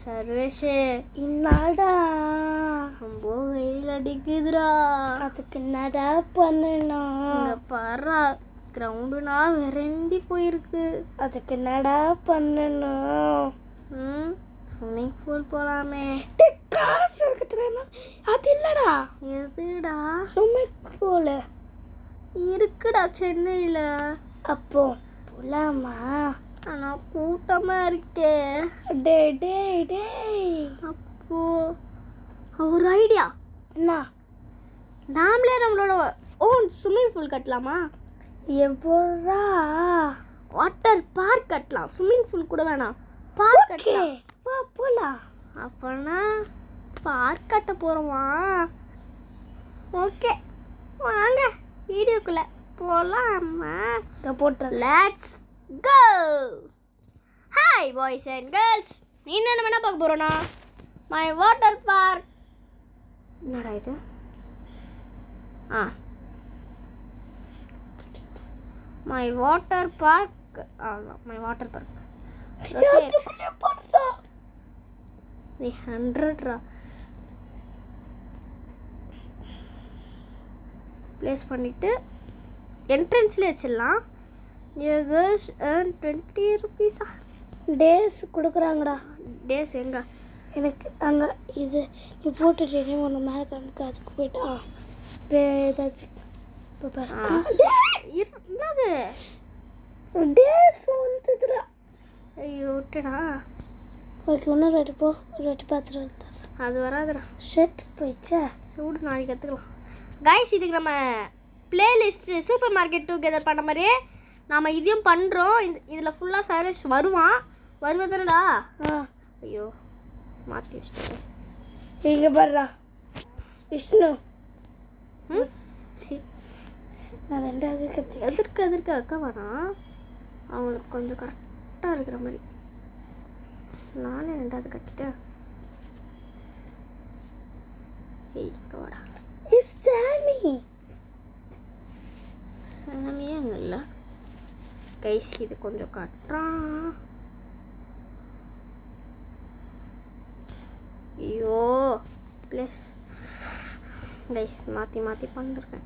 சர்வேஷே என்னடா ரொம்ப வெயில் அடிக்குதுடா. அதுக்கு என்னடா பண்ணணும்? இங்க பாரு, கிரவுண்டுனா விரண்டி போயிருக்கு. அதுக்கு என்னடா பண்ணணும்? ஸ்விம்மிங் பூல் போலாமே. காசு இருக்குதுடா. அது இல்லடா. எதுடா? ஸ்விம்மிங் பூல் இருக்குடா சென்னையில. அப்போ போலாமா? ஆனா கூட்டமா இருக்கே. டே டே டே அப்போ ஒரு ஐடியா. என்ன? நாமளே நம்மளோட ஓன் ஸ்விம்மிங் பூல் கட்டலாமா? எப்படா? வாட்டர் பார்க் கட்டலாம். ஸ்விம்மிங் பூல் கூட வேணாம், பார்க் கட்டலாம். வா போலாம். அப்பனா பார்க் கட்ட போறோமா? ஓகே வாங்க வீடியோக்குள்ள போலாமா? போட்டு let's go. Hi boys and girls, நீங்க என்ன வேணா பார்க்க போறோம்னா மை வாட்டர் பார்க். என்னடா இது? My water park. My water park 100 place பண்ணிட்டு என்ட்ரன்ஸ்ல வச்சிடலாம். You girls earn 20 rupees. டேஸ் கொடுக்குறாங்கடா. டேஸ் எங்க? எனக்கு அங்கே இது நீ போட்டுட்டு ஒன்று மேலே காமிக்க, அதுக்கு போயிட்டா ஏதாச்சும் இப்போ என்னது டேஸ் வந்துதுடா. ஐயோ விட்டுடா. ஓகே இன்னும் ரெண்டு போ, ரெண்டு பார்த்துட்டு அது வராதுடா. ஷர்ட் போயிடுச்சா? சூடு நாளைக்கு கற்றுக்கலாம். கைஸ், இதுக்கு நம்ம பிளேலிஸ்ட்டு சூப்பர் மார்க்கெட் டுகெதர் பண்ண மாதிரியே நாம் இதையும் பண்ணுறோம். இதில் ஃபுல்லாக சர்வீஸ் வருவதுடா. ஐயோ மாற்றி வச்சுட்டேன். இங்கே பாருடா விஷ்ணு. நான் ரெண்டாவது கட்சி எதிர்க்க அக்கா வேணாம், அவங்களுக்கு கொஞ்சம் கரெக்டாக இருக்கிற மாதிரி. நானே ரெண்டாவது கட்டிட்டேன். வாடா. சாமியே அங்கே இல்லை. கைஸ் இது கொஞ்சம் கட்டுறான். ஐயோ ப்ளஸ் கைஸ் மாற்றி பண்ணிருக்கேன்.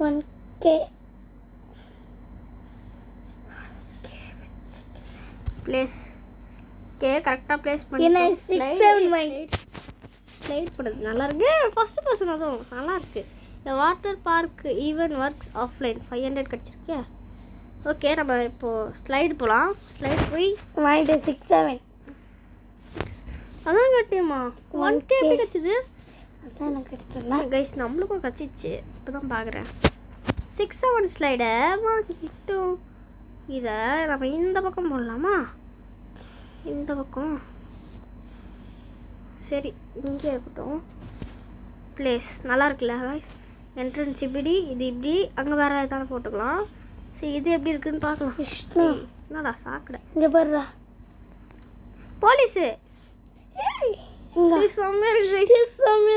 1K ப்ளேஸ் கரெக்டாக ப்ளேஸ் பண்ணி ஸ்லைட் பண்ணுறது நல்லா இருக்கு. ஃபர்ஸ்ட் பர்சன் அதுவும் நல்லா இருக்கு. Water park even works offline 500 கிடச்சிருக்கே. ஓகே நம்ம இப்போது ஸ்லைடு போகலாம். ஸ்லைடு போய் வாங்கிட்டு 6 அதான் கட்டியம்மா 1K எப்படி கிடச்சிது? அதான் எனக்கு கிடச்சிடல கைஸ், நம்மளுக்கும் கிடச்சிச்சு. இப்போ தான் பார்க்குறேன். 6-7 ஸ்லைடை வாங்கிட்டோம். இதை நம்ம இந்த பக்கம் போடலாமா? இந்த பக்கம் சரி, இங்கே இருக்கட்டும். ப்ளேஸ் நல்லா இருக்குல்ல? என்ட்ரன்ஸ் இப்படி, இது இப்படி, அங்கே வேறு எதாவது போட்டுக்கலாம். சரி இது எப்படி இருக்குன்னு பார்க்கலாம். என்னடா சாக்கடை? இங்கே பாருடா போலீஸு. செம்மையாக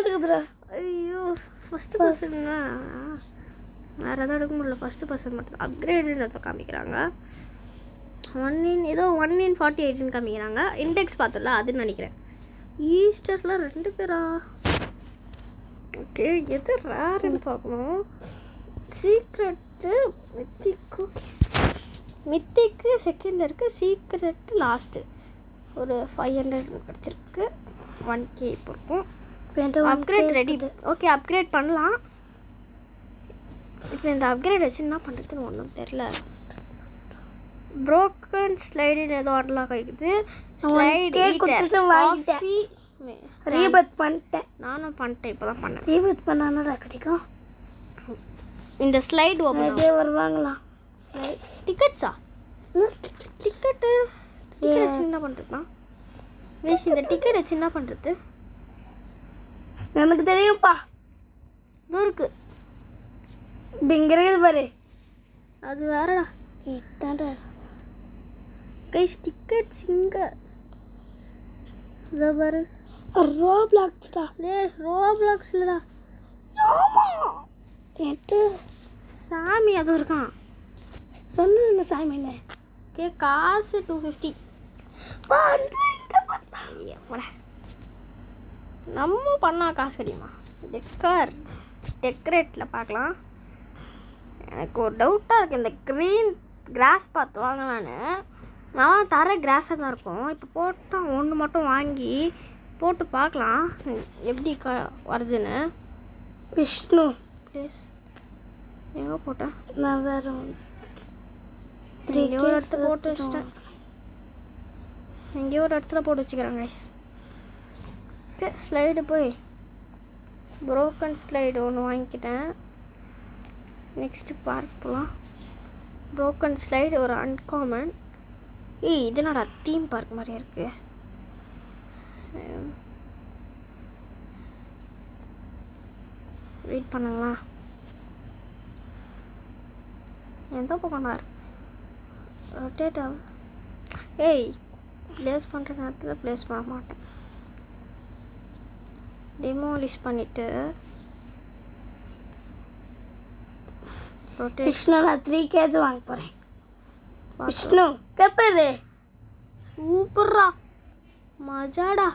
இருக்குதுடா. ஐயோ ஃபஸ்ட்டு பர்சன்னா வேறு எதாவது எடுக்க முடியல. ஃபஸ்ட்டு பர்சன் மட்டும் அப்கிரேடுன்னு காமிக்கிறாங்க. 1 in 48 காமிக்கிறாங்க. இண்டெக்ஸ் பார்த்தல அதுன்னு நினைக்கிறேன். ஈஸ்டரில் 2 பேரா? ஓகே எது ரேருன்னு பார்க்கணும். சீக்ரெட்டு மித்திக்கு செகண்டில் இருக்குது. சீக்ரெட்டு லாஸ்ட்டு ஒரு 500 கிடச்சிருக்கு. 1K இப்போ இருக்கும். Upgrade ready. ஓகே அப்கிரேட் பண்ணலாம். இப்போ இந்த அப்கிரேட் வச்சு என்ன பண்ணுறதுன்னு ஒன்றும் தெரில. ப்ரோக்கன் ஸ்லைடுன்னு ஏதோ அன்லாக் ஆகிக்குது. ஸ்லைடு ரீபத் பண்ணிட்டேன். நானும் பண்ணிட்டேன், இப்போ தான் பண்ணேன். ரீபத் பண்ணானடா கிடைக்கும். இந்த ஸ்லைடு ஓப்பன் வருவாங்களா? டிக்கெட்ஸா? டிக்கெட்டு வச்சு என்ன பண்ணுறதுனா? வேஷ் இந்த டிக்கெட் வச்சு என்ன பண்ணுறது? எனக்கு தெரியும்ப்பா. இதுவும் இருக்கு. இங்கே இருக்குது பாரு. அது வேறடா. இதான்டா கைஸ் டிக்கெட்ஸ் இங்கே இதை பாரு. ரோப்ளாக்ஸ்டா. ரோப்ளாக்ஸ்லடா. ஆமாம் எட்டு சாமி அதுவும் இருக்கான். சொன்ன சாமின்னு ஓகே காசு 250. நம்ம பண்ணால் காசு கிடைக்குமா? டெக்கரேட்டில் பார்க்கலாம். எனக்கு ஒரு டவுட்டாக இருக்குது. இந்த க்ரீன் கிராஸ் பார்த்து வாங்கலான்னு. நான் தர கிராஸாக தான் இருக்கும். இப்போ போட்டால் ஒன்று மட்டும் வாங்கி போட்டு பார்க்கலாம் எப்படி வருதுன்னு. விஷ்ணு ப்ளீஸ் எங்கே போட்டேன்? நான் வேற எங்கேயோ ஒரு இடத்துல போட்டு வச்சிட்டேன். எங்கேயோ ஒரு இடத்துல போட்டு வச்சுக்கிறேன் கைஸ். ஓகே ஸ்லைடு போய் ப்ரோக்கன் ஸ்லைடு ஒன்று வாங்கிக்கிட்டேன். நெக்ஸ்ட்டு பார்க் போகலாம். ப்ரோக்கன் ஸ்லைடு ஒரு அன்காமன். இது என்னடா தீம் பார்க் மாதிரி இருக்கு. வெயிட் பண்ணுங்களா? எந்த பக்கம்னார் ரொட்டேட் ஆகும். ப்ளேஸ் பண்ணுற நேரத்தில் ப்ளேஸ் பண்ண மாட்டேன். டெமோலிஷ் பண்ணிவிட்டு ரொட்டேட். விஷ்ணு நான் 3K வாங்க போகிறேன். விஷ்ணு கப்பரு சூப்பர்ரா மஜாடா.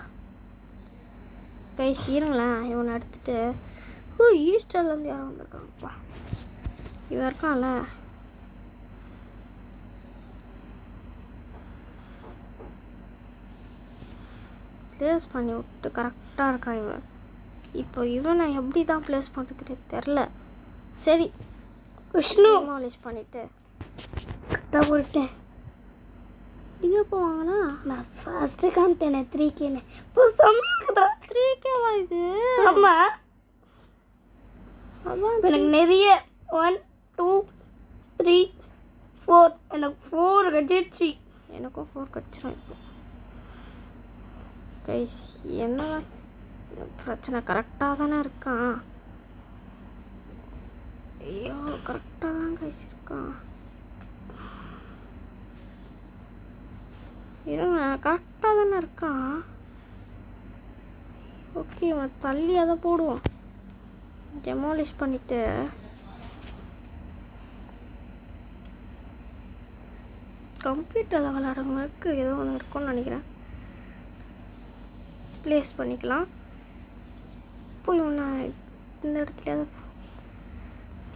கை சீருங்களேன். இவனை எடுத்துட்டு ஈஸ்டர்லேருந்து யாரும் வந்திருக்காங்கப்பா. இவன் இருக்கான்ல ப்ளேஸ் பண்ணி விட்டு கரெக்டாக இருக்கான் இவன். இப்போ இவனை எப்படி தான் ப்ளேஸ் பண்ணுறது தெரில. சரி விஷ்ணு டெமாலிஷ் பண்ணிவிட்டு கரெக்டாக போயிட்டேன். இது எப்போ வாங்கினா? நான் ஃபஸ்ட்டு காமிட்டேனே 3Kன்னு. இப்போ சமைக்குதா 3Kவா இது? ஆமாம். அதான் எனக்கு நிறைய 1 2 3 4 எனக்கு 4 கட்டிடுச்சு. எனக்கும் 4 கிடச்சிரும். இப்போ கைஸ் என்ன பிரச்சனை? கரெக்டாக தானே இருக்கான். ஐயோ கரெக்டாக தான் கைஸ் இருக்கான். இருங்க கரெக்டாக தானே இருக்கான். ஓகே அவன் தள்ளி அதை போடுவோம். டெமாலிஷ் பண்ணிவிட்டு கம்ப்யூட்டரில் விளையாடுறவங்களுக்கு ஏதோ ஒன்று இருக்கும்னு நினைக்கிறேன். ப்ளேஸ் பண்ணிக்கலாம். போய் ஒன்று இந்த இடத்துல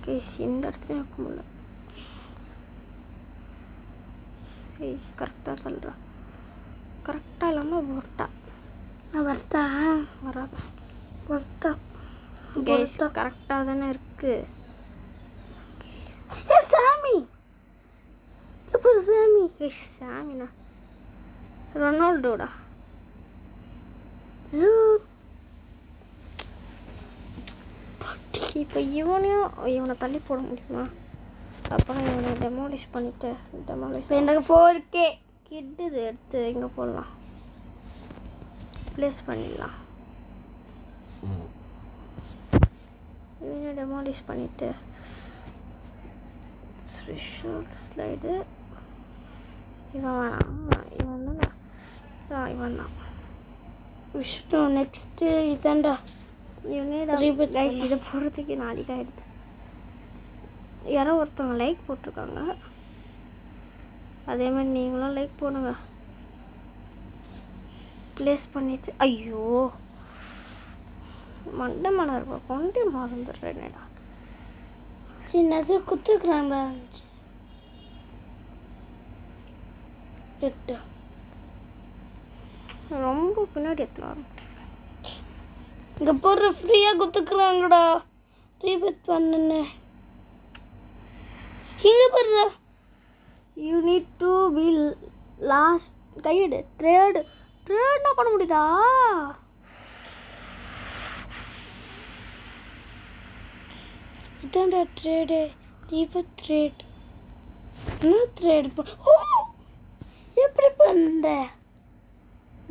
கேஸ் இந்த இடத்துல வைக்க முடியல. கரெக்டாக தள்ளுறா. கரெக்டாக இல்லாமல் வரட்டா. நான் வரட்டா? வராதா? வரட்டா கேஸ் கரெக்டாக தானே இருக்கு. சாமி எப்படி சாமி? சாமிண்ணா ரொனால்டோடா. இப்போ இவனை தள்ளி போட முடியுமா? அப்புறம் இவனை டெமாலிஷ் பண்ணிவிட்டு எனக்கு 4K கிட்டு இது எடுத்து இங்கே போடலாம். ப்ளேஸ் பண்ணிடலாம். இவனை டெமாலிஷ் பண்ணிவிட்டு ஸ்லைடு இவன் வேணாம். இவன் தானே இவன் தான் விஷ்ணு. நெக்ஸ்ட்டு இதாண்டா கைஸ். இதை போடுறதுக்கு நாளைக்கு ஆகிடுது. யாரோ ஒருத்தவங்க லைக் போட்டிருக்காங்க. அதே மாதிரி நீங்களும் லைக் போடுங்க. ப்ளேஸ் பண்ணிச்சு. ஐயோ மண்டை மலை இருப்பா கொண்டு மறந்துடுறேன்டா. சின்னது குத்துக்கிறாங்களா? 8 ரொம்ப பின்னாடி எத்தனை வரும். இங்கே போடுற ஃப்ரீயாக குத்துக்கிறாங்கடா. ரீபத் பண்ணுன்னு இங்கே போடுற. You need to be last guide ட்ரேட்னா பண்ண முடியுதா? இதாண்டா ட்ரேடு. தீபத் ட்ரேட். என்ன ட்ரேட்? ஓ எப்படி பண்ண?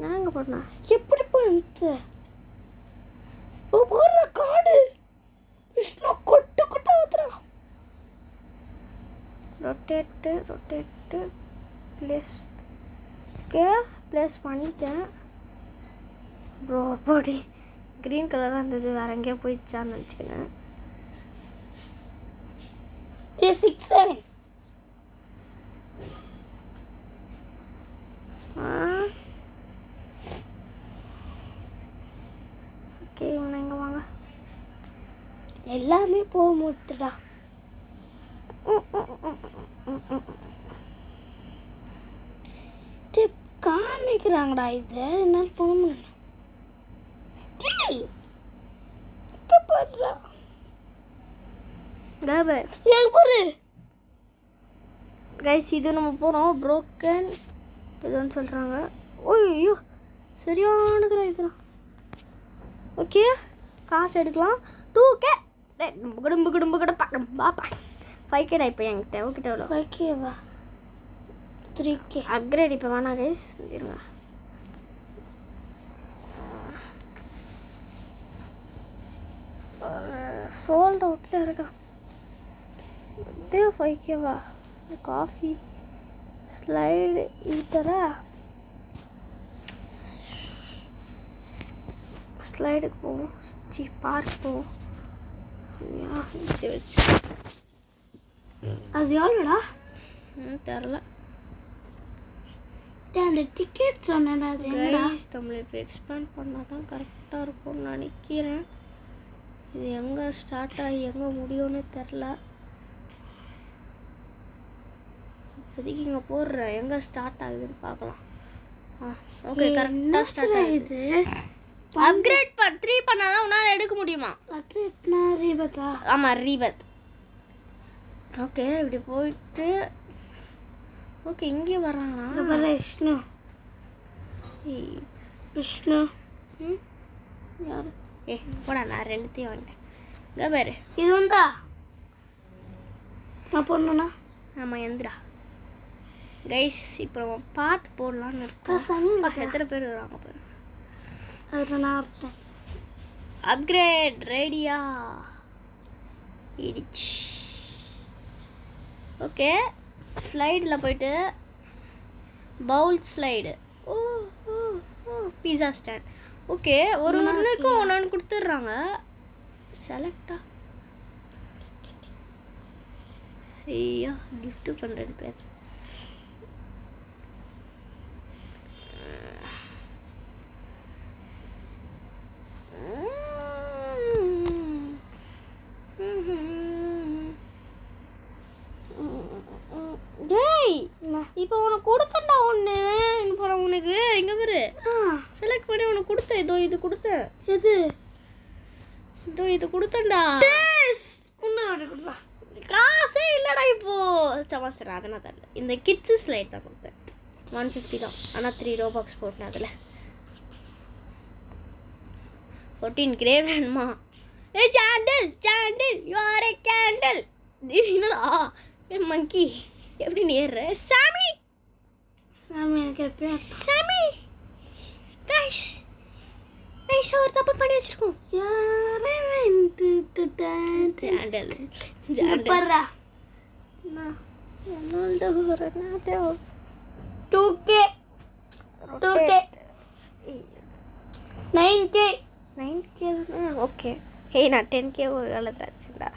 நாங்கள் பண்ணேன். எப்படி பண்ண? போடுற காடு விஷ்ணு கொட்டு கொட்டா ஊத்துறா. Rotate place. ப்ளேஸ் பண்ணிட்டேன் ப்ரோ. அப்படி க்ரீன் கலராக இருந்தது, வேறு எங்கேயோ போயிடுச்சான்னு நினச்சிக்கினேன். 6 7 ஓகே இங்கே வாங்க. எல்லாமே போக முடிச்சுடா. காமிக்கிறாங்கடா. இது என்னால் போக முடியல. பாடுறா கைஸ் இது நம்ம போகிறோம் ப்ரோக்கன் இதுன்னு சொல்கிறாங்க. ஓய்யோ சரியானதுல இதெல்லாம். ஓகே காசு எடுக்கலாம். 2K குடும்பு குடும்பு கூட பாப்பா 5K இப்போ என்கிட்ட. ஓகே எவ்வளோ 5K-வா 3K அப்கிரேட் இப்போ வேணாம் கைஸ் இருங்க. சோல்ட் அவுட்டில் இருக்கான். இதே 5K-வா? Coffee slide ஈட்டரா? ஸ்லைடுக்கு போவோம். பார்க் போவோம். அது எவ்வளோடா? தெரில. அந்த டிக்கெட் சொன்னேன். அது கைஸ் நம்மளை இப்போ எக்ஸ்பேண்ட் பண்ணால் தான் கரெக்டாக இருக்கும்னு நினைக்கிறேன். இது எங்கே ஸ்டார்ட் ஆகி எங்கே முடியும்னு தெரில. இப்போதைக்கு இங்கே போடுறேன். எங்கே ஸ்டார்ட் ஆகுதுன்னு பார்க்கலாம். ஓகே கரெக்டாக ஸ்டார்ட் ஆகுது. அப்கிரேட் 3 பண்ணால் தான் உன்னால் எடுக்க முடியுமா? அப்கிரேட்னா ரீபத்தா? ஆமாம் ரீபத். ஓகே இப்படி போயிட்டு ஓகே இங்கே வரானா? விஷ்ணு விஷ்ணு யார்? போடா நான் 2த்தையும் வந்துட்டேன். இங்கே பாரு இது வந்தா நான் போடணும்னா? ஆமாம் எந்திரா. கைஸ் இப்போ நம்ம பார்த்து போடலான்னு இருக்கோம். எத்தனை பேர் வராங்க பாரு. அதில் நான் இருப்பேன். அப்கிரேட் ரெடியா இடிச்சு. ஓகே ஸ்லைடில் போயிட்டு பவுல் ஸ்லைடு. ஓ ஓ ஓ பீஸா ஸ்டாண்ட். ஓகே ஒரு ஒன்றுக்கும் ஒன்று கொடுத்துட்றாங்க. செலக்டா ஐயோ கிஃப்ட்டு பண்ணுறது பேர். இப்போ உனக்கு கொடுத்தேன்டா ஒன்று. இப்போ உனக்கு இங்கே பாரு செலக்ட் பண்ணி உனக்கு கொடுத்தேன். இதோ இது கொடுத்தேன். எது? இதோ இது கொடுத்தேன்டா. காசே இல்லைடா இப்போ. சமாஸ்டர் அதை நான் தரல. இந்த கிட்ஸு ஸ்லைட் தான் கொடுத்தேன். 150 தான். ஆனால் 3 ரோபாக்ஸ் போட்டேன் அதில். 14 கிரே வேணுமா? ஏ சாண்டில் சாண்டில் யூ ஆர் ஏ கேண்டில். என்னடா ஏ மங்கி எப்படி நீ ஏறுற? சாமி சாமி எனக்கு எப்பயும் சாமி கைஸ் கைஸ் ஒரு தப்பு பண்ணி வச்சிருக்கோம். யாரே சாண்டில் பர்றா நான் Ronaldo Ronaldo 2K 9K okay. ஏய் நான் 10K ஒரு காலத்தில் ஆச்சுடா.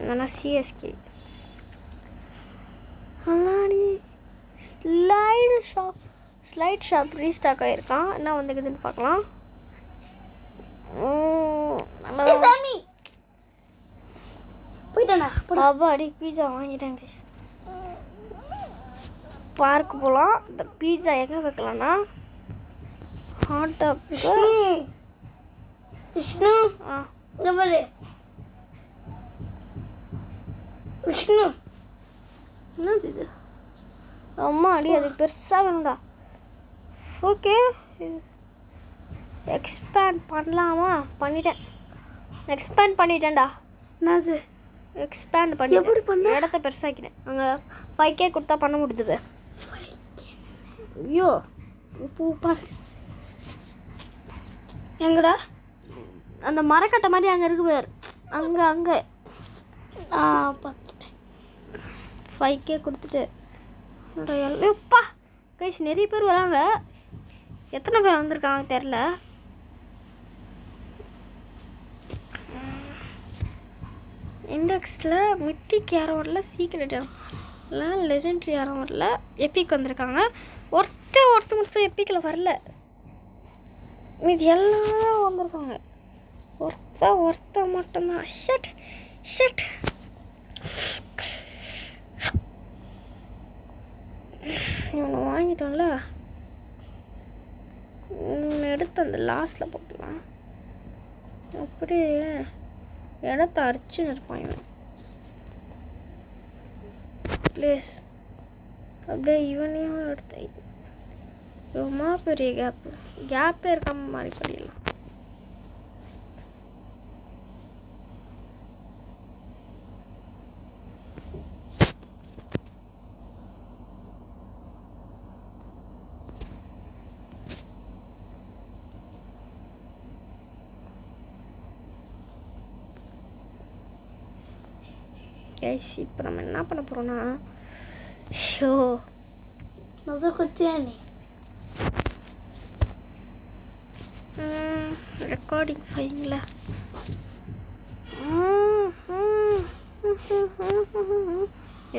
நான் சிஎஸ்கே அல்லாடி ஸ்லைட் ஷாப் ரீஸ்டாக் ஆகிருக்கான். என்ன வந்துக்குதுன்னு பார்க்கலாம். சாமி போயிட்டானா? அடி பீஸா வாங்கிட்டேன். பார்க்கு போகலாம். இந்த பீஸா எங்கே வைக்கலாம்னா ஹாட் டாக்கு. விஷ்ணு விஷ்ணு என்னது இது? அம்மா அடி அது பெருசாக வேணும்டா. ஓகே எக்ஸ்பேண்ட் பண்ணலாமா? பண்ணிட்டேன்டா. என்னது எக்ஸ்பேண்ட் பண்ணி எப்படி பண்ண? இடத்த பெருசாக்கினேன். அங்கே 5K கொடுத்தா பண்ண முடியுது. ஐயோ பூப்பா எங்கடா? அந்த மரக்கட்டை மாதிரி அங்கே இருக்கு பேர். அங்கே பார்த்துட்டேன். 5K கொடுத்துட்டு எப்பா கைஸ் நிறைய பேர் வராங்க. எத்தனை பேர் வந்திருக்காங்க தெரில. இண்டெக்ஸில் மித்திக் யாரும் வரல. சீக்ரெட் எல்லாம் லெஜெண்ட்ரி யாரும் வரல. எப்பிக் வந்திருக்காங்க. ஒருத்தர் மட்டும் எப்பிக்கில் வரல. இது எல்லாம் வந்திருக்காங்க. ஒருத்த மட்டும்தான். Shut shut. இவனை வாங்கிட்டோம்ல, எடுத்து அந்த லாஸ்ட்டில் போட்டுலாம். அப்படியே இடத்த அரிச்சுன்னு இருப்பான் இவன். ப்ளீஸ் அப்படியே இவனையும் எடுத்து ரொம்ப பெரிய கேப்பே இருக்காம மாதிரி பண்ணிடலாம். இப்போ நம்ம என்ன பண்ண போகிறோன்னா, ஷோ அது குத்தியா நீ ரெக்கார்டிங் ஃபைலில்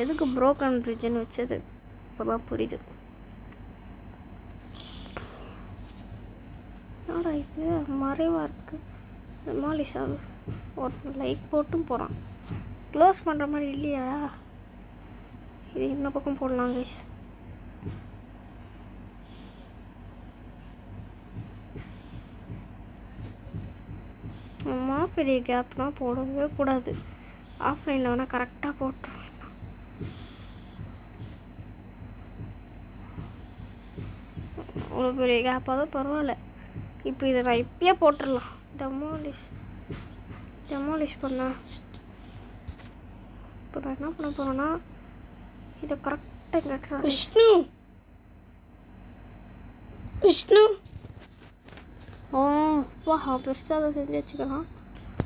எதுக்கு ப்ரோக்கன் ரிஜன் வச்சது இப்போ தான் புரியுது. என்னடா இது மறைவாக இருக்குது. மாலிஷா ஒரு லைக் போட்டும் போகிறான். க்ளோஸ் பண்ணுற மாதிரி இல்லையா? இது இந்த பக்கம் போடலாம் கைஸ். அம்மா பெரிய கேப்னால் போடவே கூடாது. ஆஃப்லைனில் வேணால் கரெக்டாக போட்டுருவேன். அவ்வளோ பெரிய கேப்பாக தான் பரவாயில்ல. இப்போ இதை நான் இப்பயே போட்டுடலாம். டெமாலிஷ் பண்ண இப்போ நான் என்ன பண்ண போகிறேன்னா, இதை கரெக்டாக கட்டுறேன். விஷ்ணு வா பெருசாக அதை செஞ்சு வச்சுக்கலாம்.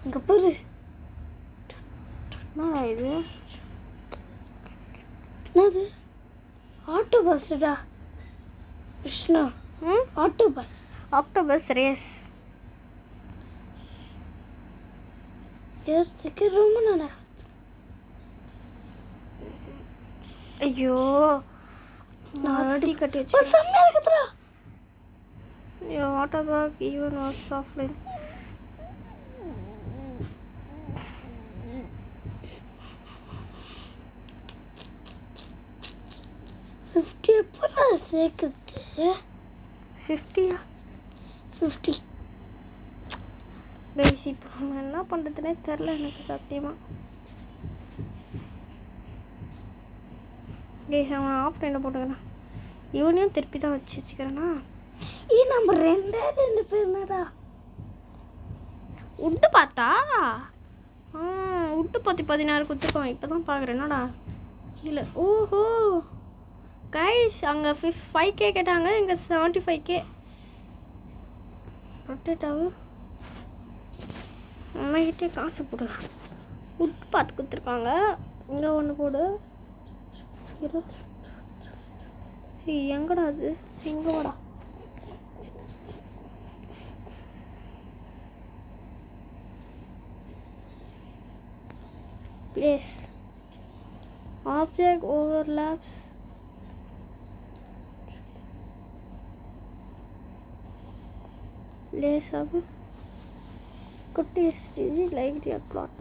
இங்கே பாரு, என்னடா இது? என்னது? ஆட்டோ பஸ்டா Vishnu. Auto bus, octopus race. சீக்கிரம் ரொம்ப நல்லா. ஐயோ நான் கட்டி வச்சு செம்மையா இருக்குதுடா. What about even works offline? எப்படா சேர்க்குது? 50யா? 50 கைஸ் இப்போ நம்ம என்ன பண்ணுறதுனே தெரில எனக்கு சத்தியமாக. கைஸ் அவன் ஆஃப்லைனில் போட்டுக்கிறேன். இவனையும் திருப்பி தான் வச்சுக்கிறேன்னா. நம்ம ரெண்டு பேருனாடா. உட்டு பார்த்தா உட்டு 16 கொடுத்துருக்கோம். இப்போ தான் பார்க்குறேன். என்னடா கீழே? ஓஹோ கைஸ் அங்கே 5K கேட்டாங்க, இங்கே 75K. ரொட்டேட்டாவு நம்மகிட்டே காசு போடலாம். உட்டு பார்த்து கொடுத்துருக்காங்க. இங்கே ஒன்று போடு. எங்கடா அது? எங்கே வாடா? Place object overlaps. Place अब कुट्टी स्टीजी like the plot.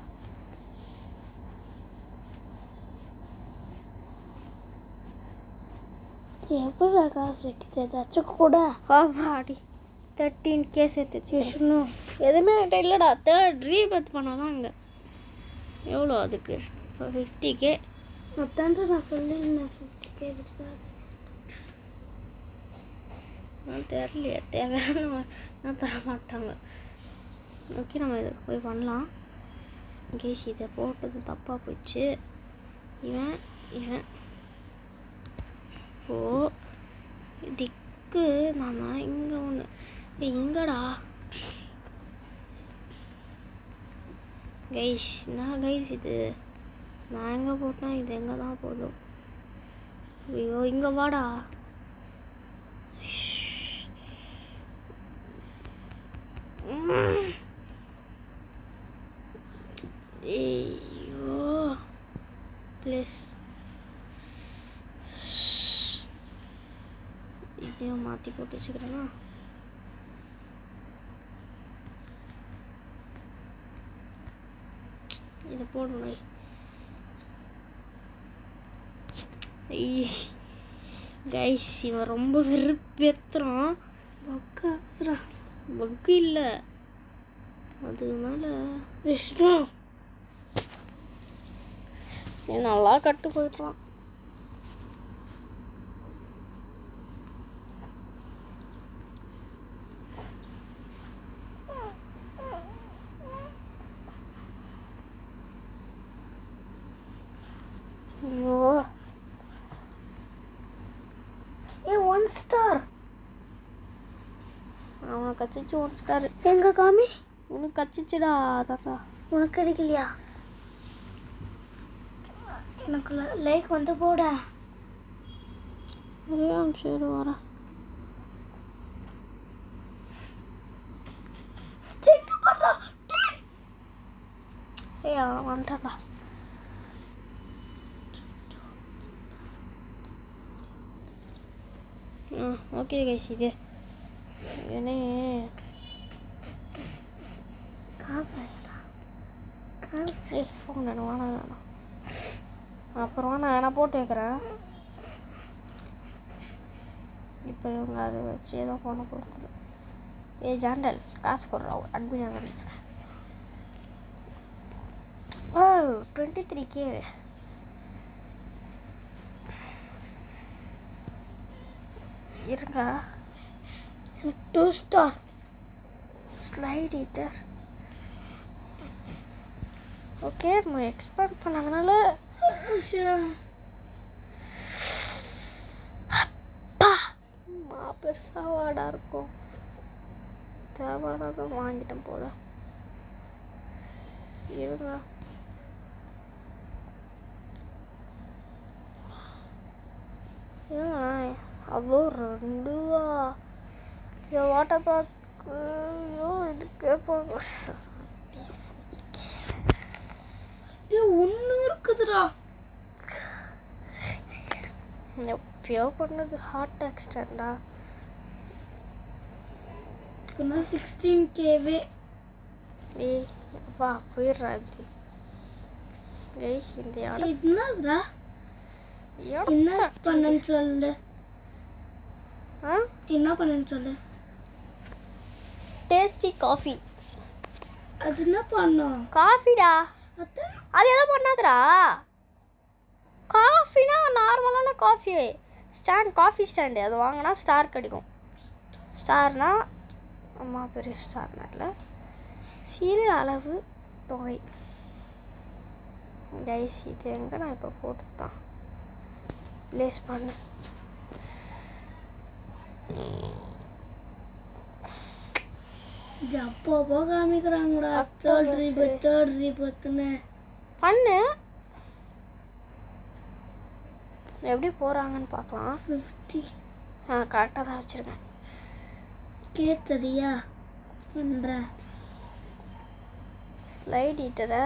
எப்படா காசு வைக்கிறது? ஏதாச்சும் கூட பாடி 13K சேர்த்துச்சு. விஷ்ணு எதுவுமே என்கிட்ட இல்லைடா. 3rd ரீபத் பண்ணாதான் இங்கே எவ்வளோ அதுக்கு 50K. மொத்தம் நான் சொல்லியிருந்தேன் 50K விட்டுதான். நான் தெரியலையே, தேவையான நான் தர மாட்டாங்க. ஓகே நம்ம இதை போய் பண்ணலாம். கேஷ் இதை போட்டது தப்பாக போயிடுச்சு. இவன் இப்போது திக்கு நாம் இங்கே ஒன்று இங்கடா கைஸ். என்ன கைஸ் இது? நான் எங்கே போட்டேன்? இது எங்கே தான் போதும். ஐயோ இங்கே வாடா. ஐயோ ப்ளீஸ் இதையும் மாற்றி போட்டு வச்சுக்கிறேன்னா. இதை போடணும். கைஸ் இவன் ரொம்ப வெறுப்பேத்துறான். பக்கு இல்லை, அதுக்கு மேலே விஷ்ணு நீ நல்லா கட்டு போயிடுறான். ஐயோ, 1 ஸ்டார். அவன் கச்சிச்சு 1 ஸ்டார். எங்க காமி? உனக்கு கச்சிச்சுடா. தாத்தா உனக்கு கிடைக்கலையா? எனக்கு லைக் வந்து போட. சரி வரேன். ஏய் அவன் வந்துட்டான்டா. ஓகே கைஸ், இது ஏன்னே காசு ஃபோன் வேணாம். அப்புறம் நான் போட்டு வைக்கிறேன். இப்போ இவங்க அதை வச்சு ஏதோ ஃபோனை கொடுத்துரு. ஜாண்டல் காசு கொடுறோம் அட்மின் வந்துட்டேன். 23K. இருங்க. 2 ஸ்டார். Slide heater. ஓகே, நம்ம எக்ஸ்பேண்ட் பண்ணதுனால பெருசாக இருக்கும். தேவையானதை வாங்கிட்டேன் போல. இருங்க. அவ்வளோ 2 வாட்டர் பார்க்கு இது கேட்பாங்க. ஒன்று இருக்குதுடா. எப்பயோ பண்ணது ஹார்ட் ஆக்சிடென்டா. 16K. ஏய் அப்பா போயிடுறா இப்படி. கைஸ் இந்த என்னதுடா? என்ன பண்ணன்னு சொல்லு. என்ன பண்ணன்னு சொல்லு. Tasty coffee. அது என்ன பண்ணும்? காஃபிடா. அது எதோ பண்ணாதடா. காஃபினா நார்மலான காஃபி ஸ்டாண்ட், காஃபி ஸ்டாண்டு. அது வாங்கினா ஸ்டார் கிடைக்கும். ஸ்டார்னா அம்மா பெரிய ஸ்டார்னா இல்லை, சிறு அளவு தொகை. கைஸ் இது எங்கே நான் இப்போ போட்டுத்தான் ப்ளேஸ் பண்ணேன். இது அப்போ காமிக்கிறாங்கடா. தேர்ட் ரீபத்துன்னு பண்ணு. எப்படி போகிறாங்கன்னு பார்க்கலாம். 50. கரெக்டாக தான் வச்சுருக்கேன். கேட்டறியா பண்ற ஸ்லைட் ஹீட்டரை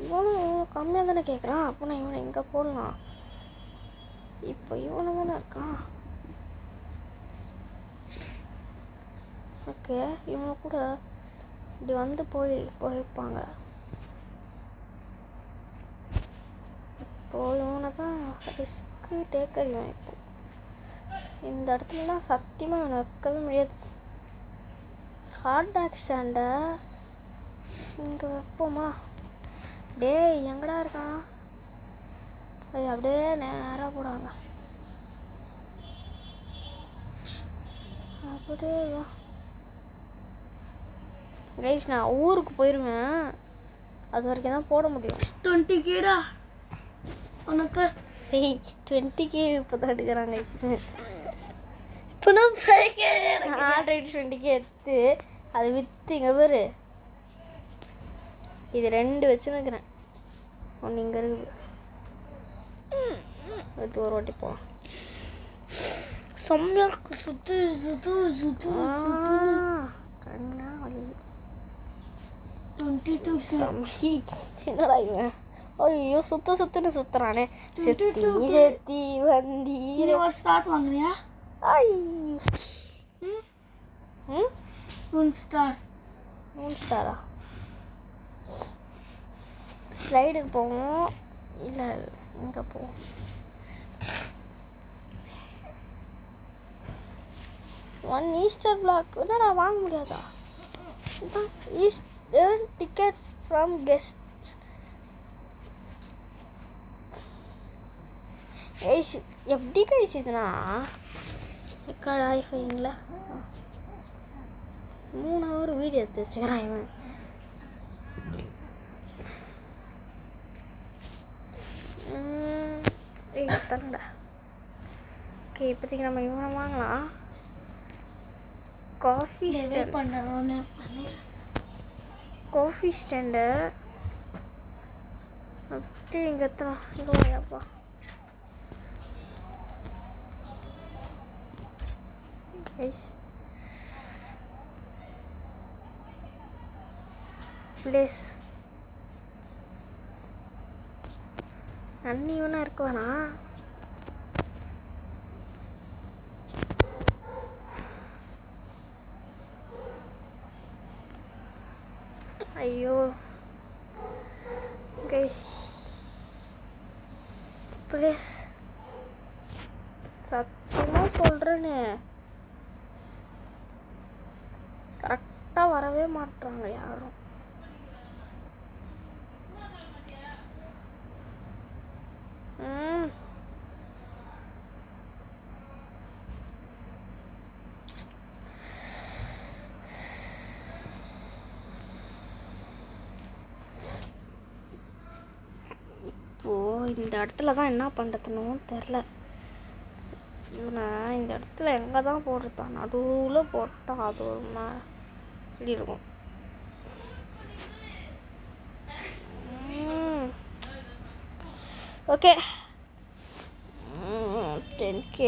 இவனும் கம்மியாக தானே கேட்குறான். அப்போ நான் இவனை எங்கே போடலாம்? இப்போ இவனை தானே இருக்கான். ஓகே, இவனை கூட இப்படி வந்து போயிருப்பாங்க. இப்போ இவனை தான் ரிஸ்க்கு டேக்கர். இவன் இப்போ இந்த இடத்துலலாம் சத்தியமாக இவனை வைக்கவே முடியாது. ஹார்ட் ஆக்சிடென்ட்டை இங்கே வைப்போமா? டேய் எங்கடா இருக்கான்? அப்படியே நேராக போடுவாங்க. அப்படியே வா கைஸ். நான் ஊருக்கு போயிடுவேன், அது வரைக்கும் தான் போட முடியும். 20Kடா உனக்கு. 20K இப்போ தான் எடுக்கிறாங்க. இப்போ நான் ஆல்ரெடி 20K எடுத்து அதை விற்றுங்க பேர். இது 2 வச்சுன்னுக்கிறேன். ஒன்று இங்கே இருக்குது. அது ஒரு வாட்டி போகலாம். செம்மையாக இருக்கு. சுத்து கண்ணா வலி. 22. என்னடா இவன்? ஐயோ சுத்துன்னு சுத்துறானே. செத்தி வந்தி. ஒரு ஸ்டார்ட் வாங்குறியா? 1 ஸ்டார். 3 ஸ்டாரா? ஸ்லைடுக்கு போவோம். இல்லை இங்கே போவோம். ஒன் ஈஸ்டர் பிளாக் என்னடா வாங்க முடியாதா? Easter ticket from guest. எப்படி கைஸ் இதுனா ரெக்கார்ட் ஆகிஃபைங்களா 3 ஹவர் வீடியோ எடுத்து வச்சுக்கிறான் இவன். தரண்டா. ஓகே இப்போதைக்கு நம்ம இவனை வாங்கலாம். காஃபி ஸ்டாண்டு அப்படி இங்கே எத்தனை இங்கே வாப்பா. பிளேஸ் அண்ணி ஒன்றா இருக்குவானா? ஐயோ கைஸ் ப்ளீஸ் சத்தியமாக சொல்கிறேன்னு கரெக்டாக வரவே மாட்டாங்க யாரும். இந்த இடத்துல தான் என்ன பண்ணுறதுன்னு தெரில. இவனை இந்த இடத்துல எங்கே தான் போடுறதான்? நடுவில் போட்டால் அது ஒரு இப்படி இருக்கும். ஓகே 10K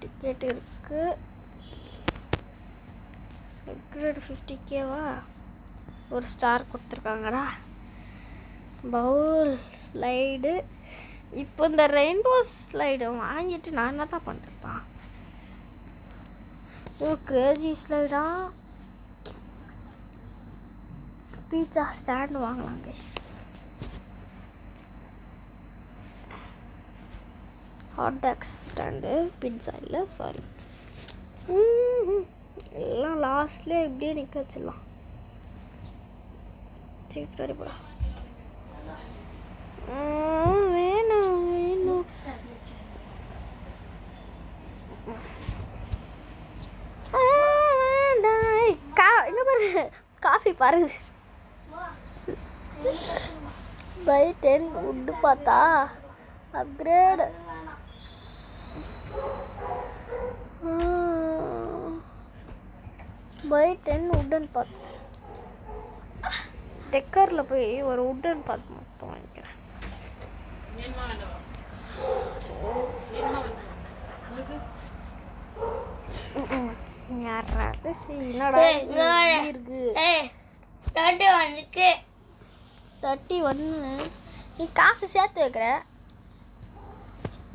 டிக்கெட் இருக்குது. அப்கிரேட் 50Kவா? ஒரு ஸ்டார் கொடுத்துருக்காங்கடா. பவுல் ஸ்லைடு. இப்போ இந்த ரெயின்போ ஸ்லைடு வாங்கிட்டு நான் என்ன தான் பண்ணுறேன்? கிரேஜி ஸ்லைடா? பீட்சா ஸ்டாண்டு வாங்கலாம் guys. Hot dog stand. Pizza இல்லை சாரி. எல்லாம் லாஸ்ட்லேயே இப்படியே நிற்க வச்சிடலாம். சரி போடா. வேணாம் வேணும். இங்க பாரு காஃபி பாருங்க. பை 10 உட்டு பார்த்தா அப்கிரேட். பை 10 உட்டன் பார்த்து டெக்கரில் போய் ஒரு உட்டன் பார்த்து மட்டும் வாங்கிக்கிறேன். யாராவது என்னடா இருக்கு 31. நீ காசு சேர்த்து வைக்கிற,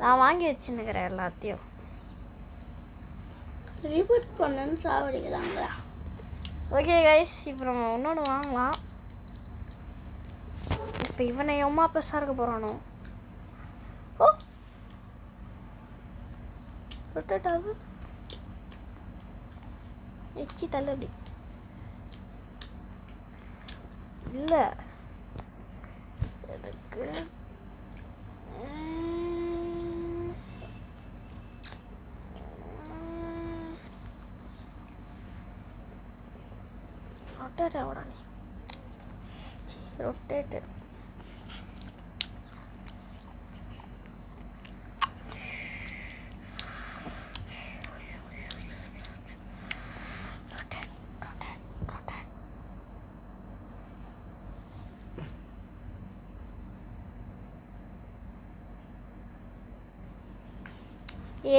நான் வாங்கி வச்சுன்னுக்கிறேன் எல்லாத்தையும். ரிப்போர்ட் பண்ணு சாவடிக்கிறாங்களா? ஓகே கைஸ் இப்போ நம்ம இன்னொன்று வாங்கலாம். இப்போ இவனை எம்மா பெருசாக இருக்க போகிறானோ? ஓ ரொட்டேட்டாக எச்சி தள்ள அப்படி இல்லை எனக்கு ரொட்டேட்டா உடனே ரொட்டேட்டு.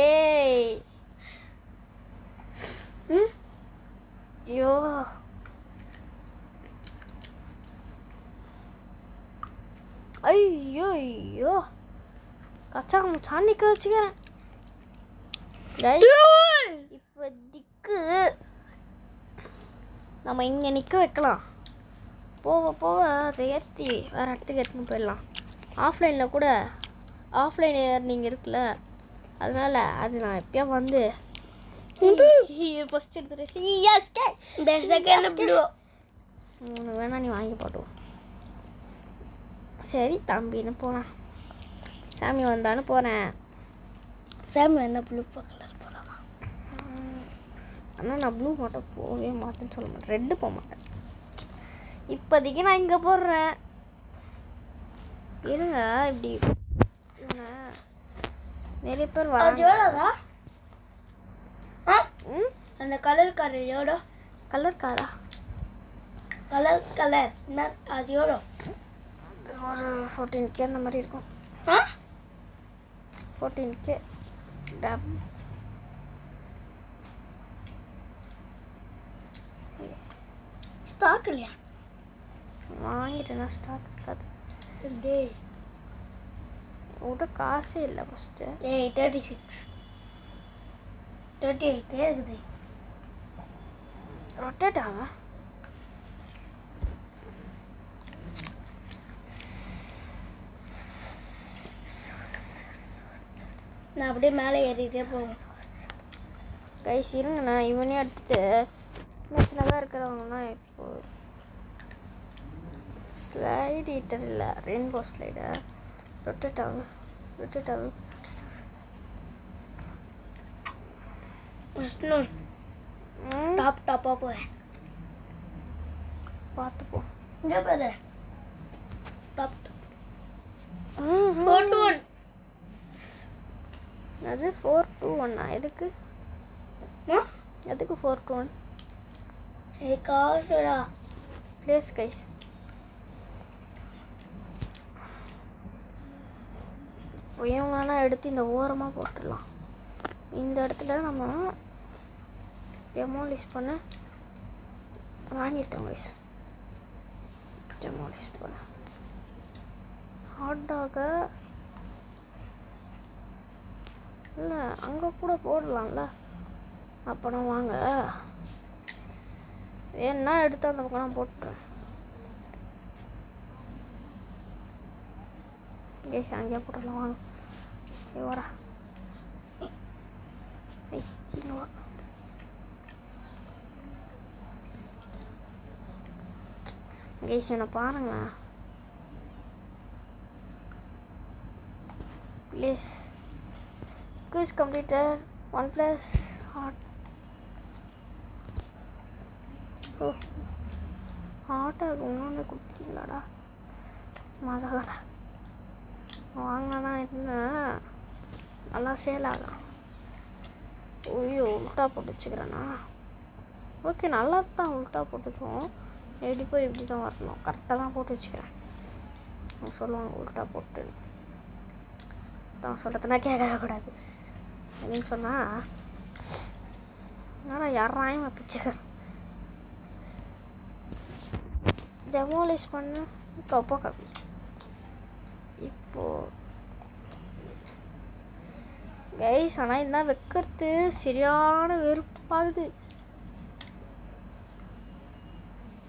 ஏய் ஐயோ ஐயோ ஐயோ கச்சா முச்சான் நிற்க வச்சுக்கிறேன். இப்போதைக்கு நம்ம இங்கே நிற்க வைக்கலாம். போக போக அதை ஏற்றி வேறு இடத்துக்கு எடுத்துன்னு போயிடலாம். ஆஃப்லைனில் கூட ஆஃப்லைன் ஏர்னிங் இருக்குல்ல, அதனால் அது நான் எப்பயா வந்து ஃபஸ்ட் எடுத்துட்டு சிஎஸ்கே இந்த செகண்ட் ப்ளூ உனக்கு வேணா நீ வாங்கி போட்டுவோம். சரி தம்பின்னு போனேன். சாமி வந்தான்னு போகிறேன். சாமி வந்தால் ப்ளூ கலர் போடலாம். ஆனால் நான் ப்ளூ மட்டும் போகவே மாட்டேன்னு சொல்ல மாட்டேன், ரெட்டு போக மாட்டேன். இப்போதைக்கு நான் இங்கே போடுறேன். இருங்க இப்படி இவனை நிறைய பேர் வராங்க. எவ்வளோடா அந்த கலர் கார் எவ்வளோ? கலர் காரா? கலர் என்ன அது எவ்வளோ? ஒரு 14K அந்த மாதிரி இருக்கும். 14K ஸ்டாக் இல்லையா? வாங்கிட்டேன்னா ஸ்டாக் இருக்காது. டே விட காசே இல்லை ஃபஸ்ட்டு. 36 38 இருக்குது. ரொட்டேட் ஆகும். நான் அப்படியே மேலே ஏறிட்டே போவேன். கைஸ் இருங்க, நான் இவனே எடுத்துட்டு சின்ன சின்னதாக இருக்கிறவங்கன்னா இப்போ ஸ்லைட் ஹீட்டர் இல்லை, ரெயின்போ ஸ்லைடர். ரொட்டேட் ஆகும். டாப்பாக போகிறேன். பார்த்துப்போம். இங்கே பாரு டாப் 421. அது 421. எதுக்கு 421? காசுடா ப்ளேஸ் கைஸ். இவங்களாம் எடுத்து இந்த ஓரமாக போட்டுடலாம். இந்த இடத்துல நம்ம டெமோலிஷ் பண்ண வாங்கிட்டோம் கைஸ். டெமோலிஷ் பண்ண ஹாட் டாகை இல்லை அங்கே கூட போடலாம்ல. அப்போனா வாங்க, வேணா எடுத்து அந்த பக்கம் நான் போட்டுறேன். கேஸ் அங்கேயே போட்டுடலாம் வாங்க. வரா வா. கேஸ் என்ன பாருங்களேன் please. Quiz completed. 1+ hot. Oh, hot ஆகும்னு கொடுத்தீங்களாடா மதகடா. வாங்கினா என்ன நல்லா சேல் ஆகும். ஐயோ உல்ட்டா போட்டு வச்சுக்கிறேண்ணா. ஓகே நல்லா தான் உல்ட்டா போட்டுக்குவோம். எப்படி போய் இப்படி தான் வரணும், கரெக்டாக தான் போட்டு வச்சுக்கிறேன். அவங்க சொல்லுவாங்க உல்ட்டா போட்டு தான் சொல்கிறதுனா கேட்கக்கூடாது அப்படின்னு சொன்னால் ஆனால் யாராயும் பிச்சுக்கிறேன். டெமோலிஷ் பண்ண தொப்பை கம்மி. இப்போது கைஸ் ஆனால் இதெல்லாம் வைக்கிறது சரியான வெறுப்பாகுது.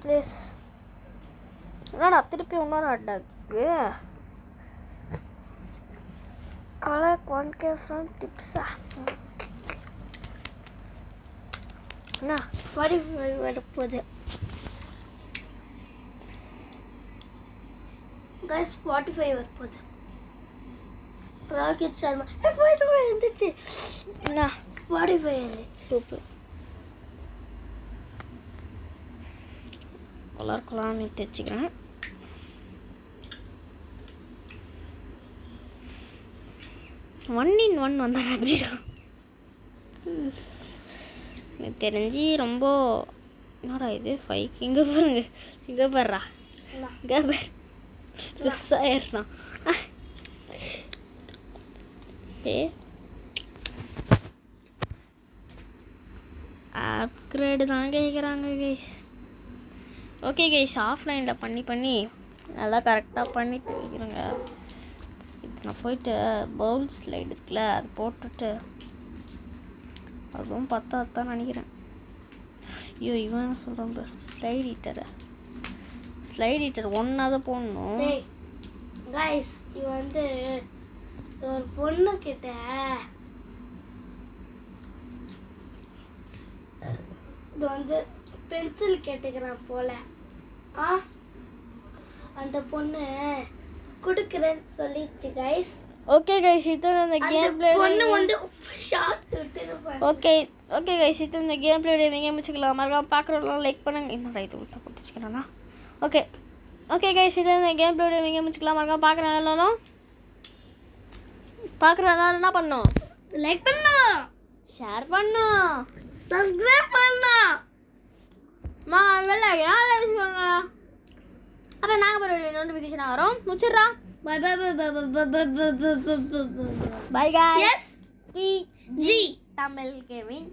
ப்ளீஸ் என்னடா திருப்பி இன்னொரு அட்டாக்கு கலர் 1K ஃப்ரம் டிப்ஸா என்ன வரப்போகுது கைஸ். 45 வரப்போகுது. ராக்கெட் ஷர்மா 45 இருந்துச்சு. என்ன 45 இருந்துச்சு. சூப்பர். கலர்க்கெல்லாம் தைச்சிக்கிறேன். ஒன் இன் ஒன் வந்தால் அப்படிதான் எனக்கு தெரிஞ்சு ரொம்ப என்னடா இது 5. இங்கே பாருங்க, இங்கே பாருடா, இங்கே பாரு மிஸ் ஆயிடுறான். அப்கிரேடு தான் கேட்குறாங்க கைஸ். ஓகே கைஸ், ஆஃப்லைனில் பண்ணி நல்லா கரெக்டாக பண்ணிட்டு இருங்க. இது நான் போயிட்டு பவுல் ஸ்லைடு இருக்குல்ல அது போட்டுட்டு அதுவும் பத்தாதான் நினைக்கிறேன். ஐயோ இவன் சொல்கிறான் பாரு ஸ்லைட் ஹீட்டரை ஸ்லைட் ஹீட்டர் ஒன்றா தான் போடணும். டேய் கைஸ் இவன் வந்து ஒரு பொண்ணு கிட்ட இது வந்து பென்சில் கேட்டுக்கிறான் போல. அந்த பொண்ணு கொடுக்குறேன்னு சொல்லிச்சு கைஸ். ஓகே கைஸ், இது இந்த கேம் பிளே பொண்ணு வந்து ஷார்ட் விட்டுருப்பாங்க. ஓகே ஓகே கைஸ், இது இந்த கேம் பிளே நீங்கள் முடிச்சுக்கலாம். மறக்காம பார்க்குறவங்களாம் லைக் பண்ணுங்க. என்ன இது உள்ள கொடுத்துச்சுக்கிறேன்னா ஓகே ஓகே கைஸ், இது இந்த கேம் பிளே நீங்கள் முடிச்சுக்கலாம். மறக்காம பார்க்குறவங்களாம் என்ன பண்ணணும்? லைக் பண்ணணும், ஷேர் பண்ணணும், சப்ஸ்கிரைப் பண்ணணும். வெளில வச்சுக்கோங்க. அப்போ நாங்கள் போகிற நோட்டிஃபிகேஷன் வரும். முடிச்சிடுறா. Bye bye bye bye bye bye bye bye bye bye bye guys. S T G Tamil gaming.